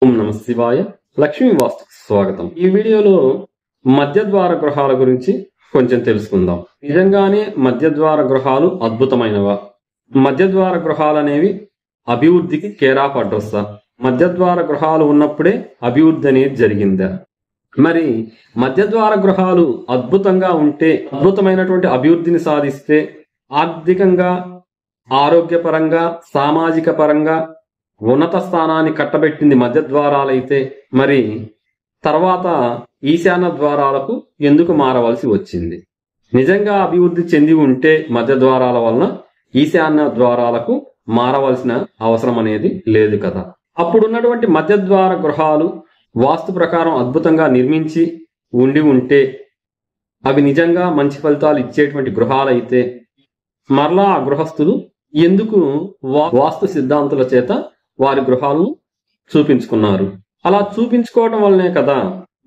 ఓం నమ శివాయ. లక్ష్మీ వాస్తుకు స్వాగతం. ఈ వీడియోలో మధ్యద్వార గృహాల గురించి కొంచెం తెలుసుకుందాం. నిజంగానే మధ్యద్వార గృహాలు అద్భుతమైనవా? మధ్యద్వార గృహాలు అనేవి అభివృద్ధికి కేర్ ఆఫ్ అడ్రస్సా? మధ్యద్వార గృహాలు ఉన్నప్పుడే అభివృద్ధి అనేది జరిగిందా? మరి మధ్యద్వార గృహాలు అద్భుతంగా ఉంటే, అద్భుతమైనటువంటి అభివృద్ధిని సాధిస్తే, ఆర్థికంగా, ఆరోగ్యపరంగా, సామాజిక పరంగా ఉన్నత స్థానాన్ని కట్టబెట్టింది మధ్యద్వారాలైతే, మరి తర్వాత ఈశాన్య ద్వారాలకు ఎందుకు మారవలసి వచ్చింది? నిజంగా అభివృద్ధి చెంది ఉంటే మధ్యద్వారాల వలన ఈశాన్య ద్వారాలకు మారవలసిన అవసరం అనేది లేదు కదా. అప్పుడున్నటువంటి మధ్యద్వార గృహాలు వాస్తు ప్రకారం అద్భుతంగా నిర్మించి ఉండి ఉంటే, అవి నిజంగా మంచి ఫలితాలు ఇచ్చేటువంటి గృహాలైతే, మరలా ఆ గృహస్థులు ఎందుకు వాస్తు సిద్ధాంతుల చేత వారి గృహాలను చూపించుకున్నారు? అలా చూపించుకోవడం వల్లనే కదా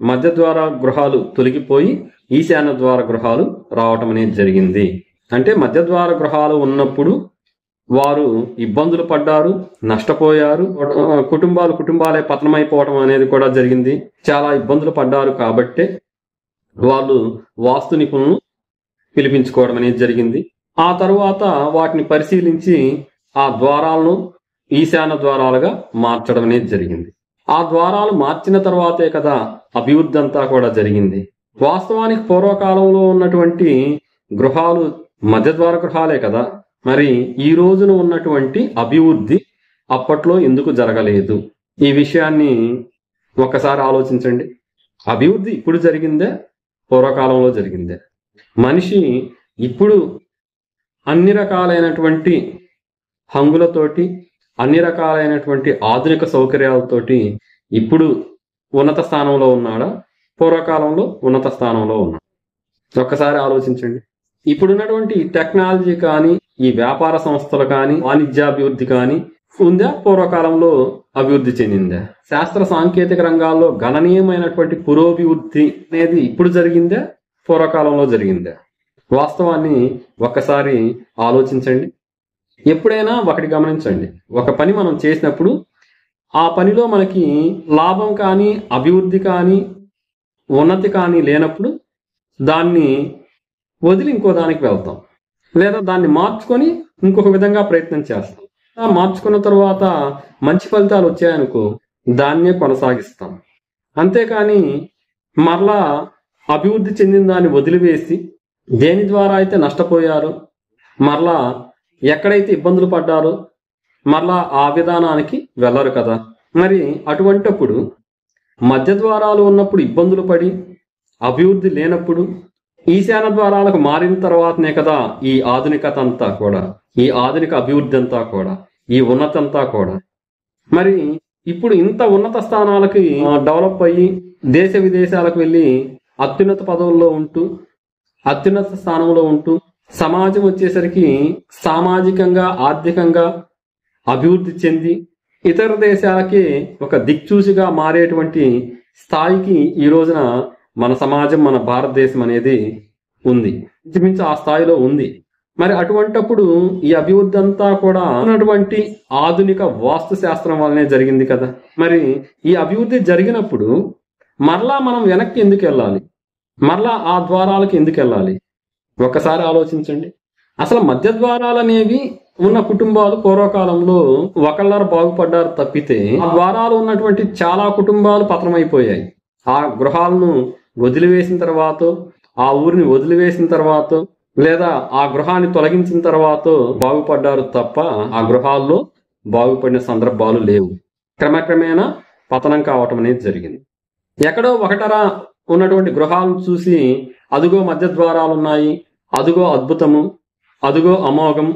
మధ్యద్వార గృహాలు తొలగిపోయి ఈశాన్య ద్వార గృహాలు రావటం అనేది జరిగింది. అంటే మధ్యద్వార గృహాలు ఉన్నప్పుడు వారు ఇబ్బందులు పడ్డారు, నష్టపోయారు, కుటుంబాలే పతనమైపోవటం అనేది కూడా జరిగింది. చాలా ఇబ్బందులు పడ్డారు కాబట్టే వాళ్ళు వాస్తు నిపుణులను పిలిపించుకోవడం అనేది జరిగింది. ఆ తరువాత వాటిని పరిశీలించి ఆ ద్వారాలను ఈశాన్య ద్వారాలుగా మార్చడం అనేది జరిగింది. ఆ ద్వారాలు మార్చిన తర్వాతే కదా అభివృద్ధి అంతా కూడా జరిగింది. వాస్తవానికి పూర్వకాలంలో ఉన్నటువంటి గృహాలు మధ్యద్వార గృహాలే కదా. మరి ఈ రోజున ఉన్నటువంటి అభివృద్ధి అప్పట్లో ఎందుకు జరగలేదు? ఈ విషయాన్ని ఒక్కసారి ఆలోచించండి. అభివృద్ధి ఇప్పుడు జరిగిందే, పూర్వకాలంలో జరిగిందే? మనిషి ఇప్పుడు అన్ని రకాలైనటువంటి హంగులతోటి, అన్ని రకాలైనటువంటి ఆధునిక సౌకర్యాలతోటి ఇప్పుడు ఉన్నత స్థానంలో ఉన్నాడా? పూర్వకాలంలో ఉన్నత స్థానంలో ఉన్నాడు? ఒక్కసారి ఆలోచించండి. ఇప్పుడున్నటువంటి టెక్నాలజీ కానీ, ఈ వ్యాపార సంస్థలు కానీ, వాణిజ్యాభివృద్ధి కానీ ఉందా? పూర్వకాలంలో అభివృద్ధి చెందిందా? శాస్త్ర సాంకేతిక రంగాల్లో గణనీయమైనటువంటి పురోభివృద్ధి అనేది ఇప్పుడు జరిగిందా? పూర్వకాలంలో జరిగిందా? వాస్తవాన్ని ఒక్కసారి ఆలోచించండి. ఎప్పుడైనా ఒకటి గమనించండి, ఒక పని మనం చేసినప్పుడు ఆ పనిలో మనకి లాభం కానీ, అభివృద్ధి కానీ, ఉన్నతి కానీ లేనప్పుడు దాన్ని వదిలి ఇంకో దానికి వెళ్తాం, లేదా దాన్ని మార్చుకొని ఇంకొక విధంగా ప్రయత్నం చేస్తాం. మార్చుకున్న తర్వాత మంచి ఫలితాలు వచ్చాయనుకో, దాన్నే కొనసాగిస్తాం. అంతేకాని మరలా అభివృద్ధి చెందిన దాన్ని వదిలివేసి దేని ద్వారా అయితే నష్టపోయారో, మరలా ఎక్కడైతే ఇబ్బందులు పడ్డారో మరలా ఆ విధానానికి వెళ్ళరు కదా. మరి అటువంటప్పుడు మధ్యద్వారాలు ఉన్నప్పుడు ఇబ్బందులు పడి అభివృద్ధి లేనప్పుడు ఈశాన్య ద్వారాలకు మారిన తర్వాతనే కదా ఈ ఆధునికత అంతా కూడా, ఈ ఆధునిక అభివృద్ధి అంతా కూడా, ఈ ఉన్నత అంతా కూడా. మరి ఇప్పుడు ఇంత ఉన్నత స్థానాలకి డెవలప్ అయ్యి దేశ విదేశాలకు వెళ్ళి అత్యున్నత పదవుల్లో ఉంటూ, అత్యున్నత స్థానంలో ఉంటూ, సమాజం వచ్చేసరికి సామాజికంగా, ఆర్థికంగా అభివృద్ధి చెంది ఇతర దేశాలకి ఒక దిక్చూసిగా మారేటువంటి స్థాయికి ఈ రోజున మన సమాజం, మన భారతదేశం అనేది ఉంది. ఇంచుమించు ఆ స్థాయిలో ఉంది. మరి అటువంటప్పుడు ఈ అభివృద్ధి అంతా కూడా ఉన్నటువంటి ఆధునిక వాస్తు శాస్త్రం వల్లనే జరిగింది కదా. మరి ఈ అభివృద్ధి జరిగినప్పుడు మరలా మనం వెనక్కి ఎందుకు వెళ్ళాలి? మరలా ఆ ద్వారాలకు ఎందుకు వెళ్ళాలి? ఒక్కసారి ఆలోచించండి. అసలు మధ్యద్వారాలు అనేవి ఉన్న కుటుంబాలు పూర్వకాలంలో ఒకళ్ళారు బాగుపడ్డారు తప్పితే, ఆ ద్వారాలు ఉన్నటువంటి చాలా కుటుంబాలు పతనమైపోయాయి. ఆ గృహాలను వదిలివేసిన తర్వాత, ఆ ఊరిని వదిలివేసిన తర్వాత, లేదా ఆ గృహాన్ని తొలగించిన తర్వాత బాగుపడ్డారు తప్ప ఆ గృహాల్లో బాగుపడిన సందర్భాలు లేవు. క్రమక్రమేణా పతనం కావటం అనేది జరిగింది. ఎక్కడో ఒకటరా ఉన్నటువంటి గృహాలను చూసి అదుగో మధ్యద్వారాలు ఉన్నాయి, అదుగో అద్భుతము, అదుగో అమోఘం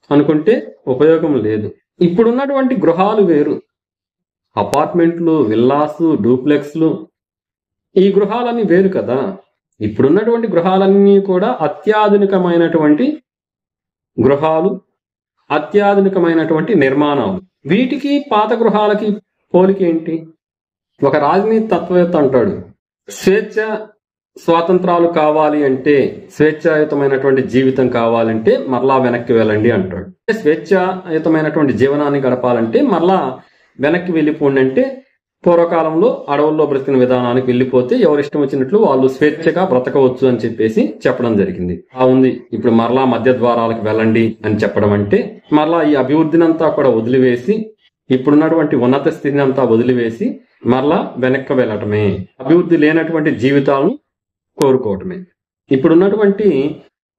అనుకుంటే ఉపయోగం లేదు. ఇప్పుడున్నటువంటి గృహాలు వేరు. అపార్ట్మెంట్లు, విల్లాసు, డూప్లెక్స్లు, ఈ గృహాలన్నీ వేరు కదా. ఇప్పుడున్నటువంటి గృహాలన్నీ కూడా అత్యాధునికమైనటువంటి గృహాలు, అత్యాధునికమైనటువంటి నిర్మాణాలు. వీటికి పాత గృహాలకి పోలికేంటి? ఒక రాజనీతి తత్వవేత్త అంటాడు, స్వేచ్ఛ స్వాతంత్రాలు కావాలి అంటే, స్వేచ్ఛాయుతమైనటువంటి జీవితం కావాలంటే మరలా వెనక్కి వెళ్ళండి అంటాడు. స్వేచ్ఛాయుతమైనటువంటి జీవనాన్ని గడపాలంటే మరలా వెనక్కి వెళ్ళిపోండి అంటే పూర్వకాలంలో అడవుల్లో బ్రతికిన విధానానికి వెళ్ళిపోతే ఎవరిష్టం వచ్చినట్లు వాళ్ళు స్వేచ్ఛగా బ్రతకవచ్చు అని చెప్పేసి చెప్పడం జరిగింది. ఉంది ఇప్పుడు మరలా మధ్య ద్వారాలకు వెళ్ళండి అని చెప్పడం అంటే మరలా ఈ అభివృద్ధిని అంతా కూడా వదిలివేసి ఇప్పుడున్నటువంటి ఉన్నత స్థితిని అంతా వదిలివేసి మరలా వెనక్కి వెళ్ళటమే, అభివృద్ధి లేనటువంటి జీవితాలను కోరుకోవటమే. ఇప్పుడున్నటువంటి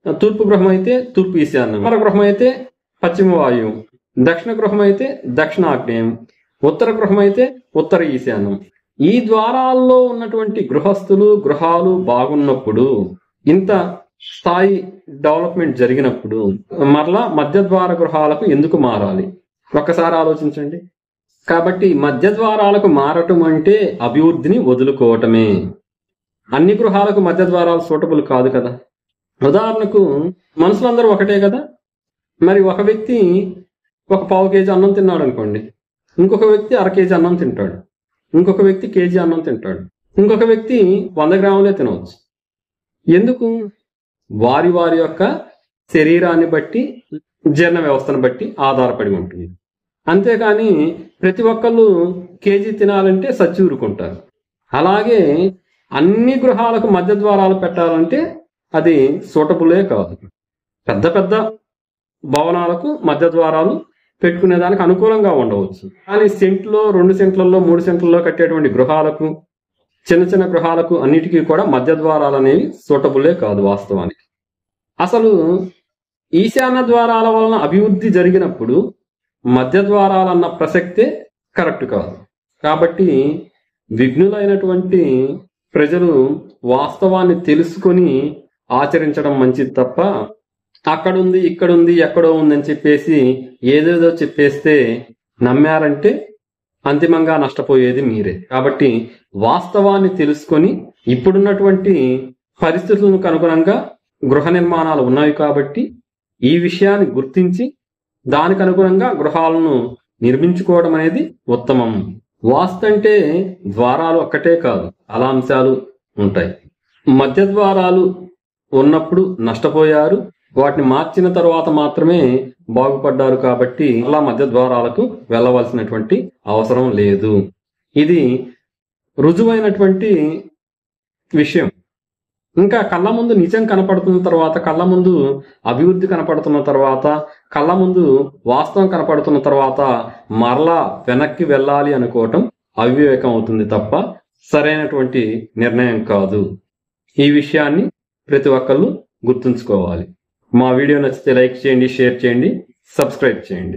తూర్పు గృహం అయితే తూర్పు ఈశాన్యం, ఉత్తర గృహం అయితే పశ్చిమ వాయువు, దక్షిణ గృహం అయితే దక్షిణాగ్నేయం, ఉత్తర గృహం అయితే ఉత్తర ఈశాన్యం. ఈ ద్వారాల్లో ఉన్నటువంటి గృహస్థులు గృహాలు బాగున్నప్పుడు, ఇంత స్థాయి డెవలప్మెంట్ జరిగినప్పుడు మరలా మధ్య ద్వార గృహాలకు ఎందుకు మారాలి? ఒక్కసారి ఆలోచించండి. కాబట్టి మధ్య ద్వారాలకు మారటం అంటే అభివృద్ధిని వదులుకోవటమే. అన్ని గృహాలకు మధ్య ద్వారాలు సూటబుల్ కాదు కదా. ఉదాహరణకు మనుషులందరూ ఒకటే కదా. మరి ఒక వ్యక్తి ఒక పావు కేజీ అన్నం తిన్నాడు అనుకోండి, ఇంకొక వ్యక్తి అర కేజీ అన్నం తింటాడు, ఇంకొక వ్యక్తి కేజీ అన్నం తింటాడు, ఇంకొక వ్యక్తి 100 గ్రాములే తినవచ్చు. ఎందుకు? వారి వారి యొక్క శరీరాన్ని బట్టి, జీర్ణ వ్యవస్థను బట్టి ఆధారపడి ఉంటుంది. అంతేకాని ప్రతి ఒక్కళ్ళు కేజీ తినాలంటే సచ్చి ఊరుకుంటారు. అలాగే అన్ని గృహాలకు మధ్య ద్వారాలు పెట్టాలంటే అది సూటబులే కాదు. పెద్ద పెద్ద భవనాలకు మధ్య ద్వారాలు పెట్టుకునే దానికి అనుకూలంగా ఉండవచ్చు. కానీ సెంట్లో 2 సెంట్లలో 3 సెంట్లలో కట్టేటువంటి గృహాలకు, చిన్న చిన్న గృహాలకు అన్నిటికీ కూడా మధ్య ద్వారాలు అనేవి సూటబులే కాదు వాస్తవానికి. అసలు ఈశాన్య ద్వారాల వలన అభివృద్ధి జరిగినప్పుడు మధ్య ద్వారాలన్న ప్రసక్తే కరెక్ట్ కాదు. కాబట్టి విఘ్నులైనటువంటి ప్రజలు వాస్తవాన్ని తెలుసుకొని ఆచరించడం మంచిది తప్ప అక్కడుంది ఇక్కడుంది ఎక్కడో ఉందని చెప్పేసి ఏదేదో చెప్పేస్తే నమ్మారంటే అంతిమంగా నష్టపోయేది మీరే. కాబట్టి వాస్తవాన్ని తెలుసుకొని ఇప్పుడున్నటువంటి పరిస్థితులకు అనుగుణంగా గృహ నిర్మాణాలు ఉన్నాయి కాబట్టి ఈ విషయాన్ని గుర్తించి దానికి అనుగుణంగా గృహాలను నిర్మించుకోవడం అనేది ఉత్తమం. వాస్తు అంటే ద్వారాలు ఒక్కటే కాదు, చాలా అంశాలు ఉంటాయి. మధ్య ద్వారాలు ఉన్నప్పుడు నష్టపోయారు, వాటిని మార్చిన తర్వాత మాత్రమే బాగుపడ్డారు. కాబట్టి అలా మధ్య ద్వారాలకు వెళ్ళవలసినటువంటి అవసరం లేదు. ఇది రుజువైనటువంటి విషయం. ఇంకా కళ్ళ ముందు నిజం కనపడుతున్న తర్వాత, కళ్ళ ముందు అభివృద్ధి కనపడుతున్న తర్వాత, కళ్ళ ముందు వాస్తవం కనపడుతున్న తర్వాత మరలా వెనక్కి వెళ్ళాలి అనుకోవటం అవివేకం అవుతుంది తప్ప సరైనటువంటి నిర్ణయం కాదు. ఈ విషయాన్ని ప్రతి ఒక్కళ్ళు గుర్తుంచుకోవాలి. మా వీడియో నచ్చితే లైక్ చేయండి, షేర్ చేయండి, సబ్స్క్రైబ్ చేయండి.